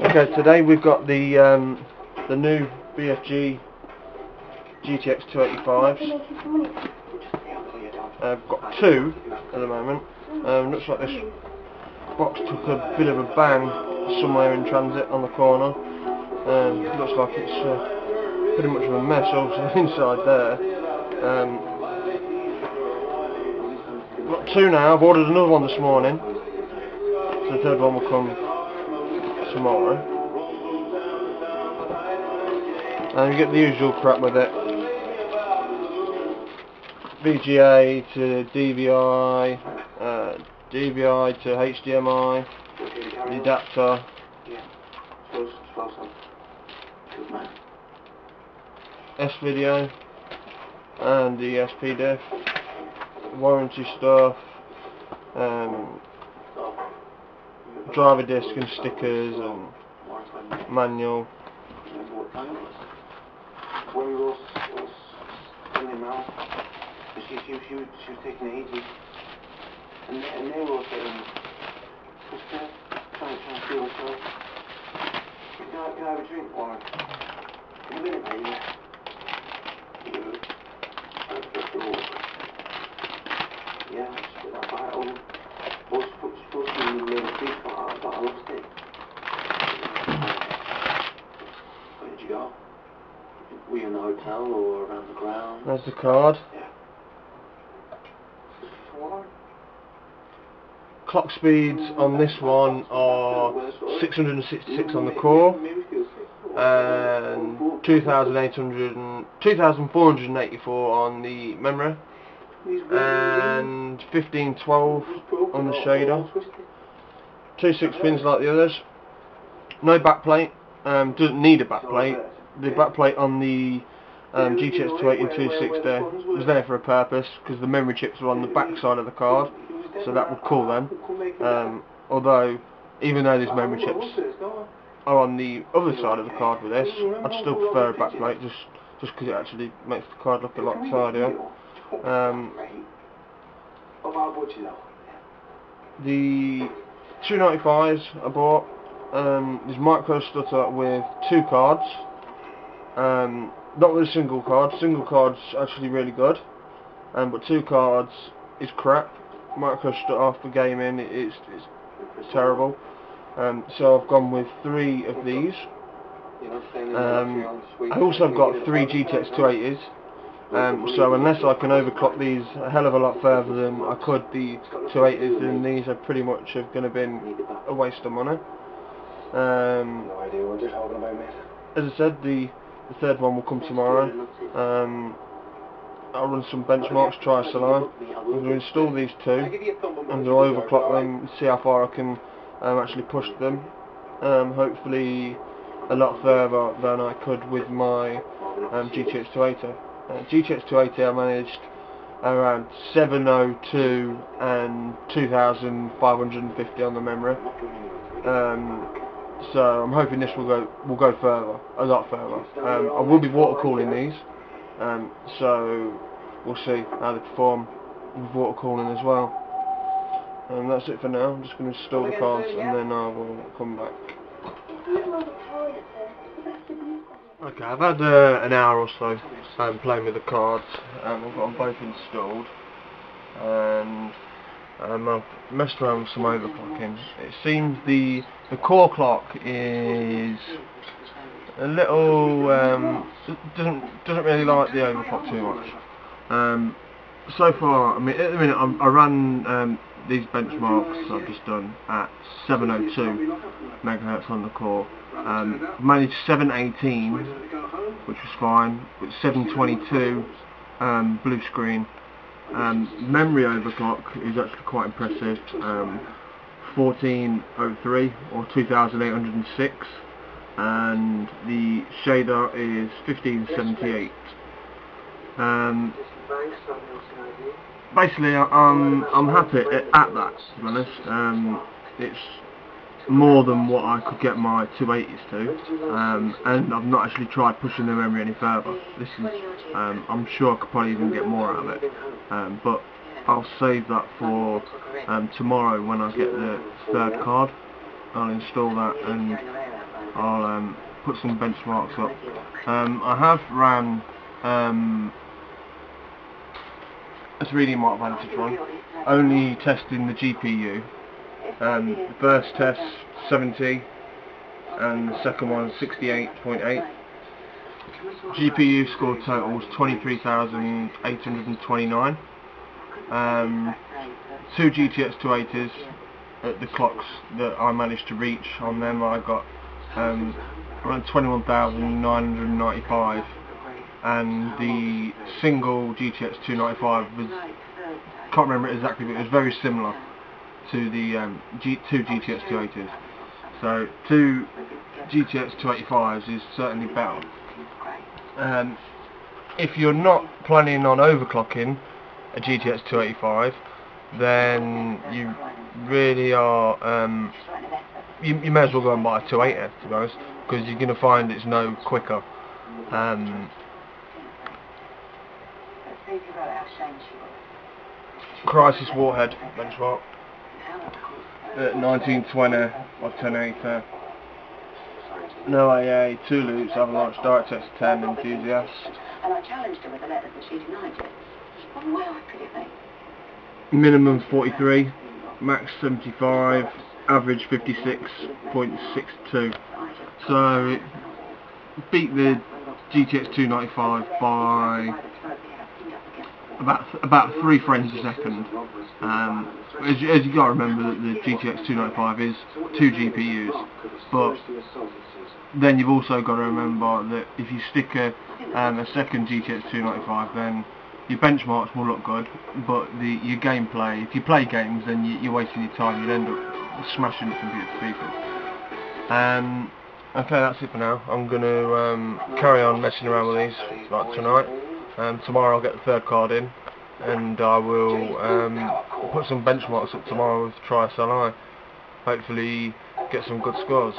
Okay, today we've got the new BFG GTX 285s. I've got two at the moment. Looks like this box took a bit of a bang somewhere in transit on the corner. Looks like it's pretty much of a mess also inside there. I've got two now. I've ordered another one this morning, so the third one will come tomorrow. And you get the usual crap with it. VGA to DVI, DVI to HDMI, the adapter, S-video and the SP-diff, warranty stuff, driver disc and stickers and manual. When we was sending around, she was taking it easy, and they were all saying, "Sister, trying to feel herself. Can I have a drink, Warren? In a minute, baby." Yeah, but I was supposed to be in the middle of the street, but I lost it. Where did you go? Were you in the hotel or around the ground? There's the card. Yeah. Clock speeds on this one are 666 on the core and 2,484 on the memory and 1512 on the shader. 2 6-pins like the others. No backplate. Doesn't need a backplate. The backplate on the GTX 280 and 260 was there for a purpose because the memory chips were on the back side of the card, so that would cool them. Although, even though these memory chips are on the other side of the card with this, I'd still prefer a backplate just because it actually makes the card look a lot tidier. The 295s I bought is micro stutter with two cards. Not with a single card. Single card's actually really good, but two cards is crap. Micro stutter for gaming, it's terrible. So I've gone with 3 of these. I also got 3 GTX 280s. So unless I can overclock these a hell of a lot further than I could the 280s, then these are pretty much have going to been a waste of money. No idea what you're talking about, mate. As I said, the third one will come tomorrow. I'll run some benchmarks, try a line. I'm going to install these two. I'm going to overclock them, see how far I can actually push them. Hopefully a lot further than I could with my GTX 280. GTX 280 I managed around 702 and 2,550 on the memory. So I'm hoping this will go further, a lot further. I will be water cooling these, so we'll see how they perform with water cooling as well. That's it for now. I'm just going to install the cards and then I will come back. Okay, I've had an hour or so playing with the cards. I've got them both installed, and I've messed around with some overclocking. It seems the core clock is a little doesn't really like the overclock too much. So far, I mean, at the minute I ran these benchmarks I've just done at 702 megahertz on the core. Managed 718, which was fine, but 722 blue screen. Memory overclock is actually quite impressive. 1403 or 2806, and the shader is 1578. Basically, I'm happy at that, to be honest. It's more than what I could get my 280s to, and I've not actually tried pushing the memory any further. This is, I'm sure I could probably even get more out of it, but I'll save that for tomorrow when I get the third card. I'll install that and I'll put some benchmarks up. I have ran a 3D Mark Vantage run, only testing the GPU. The first test 70 and the second one 68.8. GPU score totals 23,829. Two GTX 280s at the clocks that I managed to reach on them. I got around 21,995, and the single GTX 295 was, can't remember it exactly, but it was very similar to the two GTX 280s. So two GTX 285s is certainly better. If you're not planning on overclocking a GTX 285, then you really are, you may as well go and buy a 280, to be honest, because you're going to find it's no quicker. Crisis Warhead benchmark at 1920 or 1080. No AA, 2 loops, Avalanche, DirectX 10, Enthusiast. And I challenged her with a letter that she denied it. Well, could it be? Minimum 43, max 75, average 56.62. So it beat the GTX 295 by about 3 frames a second. As you got to remember that the GTX 295 is 2 GPUs, but then you've also got to remember that if you stick a second GTX 295, then your benchmarks will look good, but your gameplay, if you play games, then you're wasting your time. You'd end up smashing the computer to pieces. Okay, that's it for now. I'm going to carry on messing around with these like tonight. Tomorrow I'll get the third card in, and I will put some benchmarks up tomorrow with TriSLI. Hopefully get some good scores.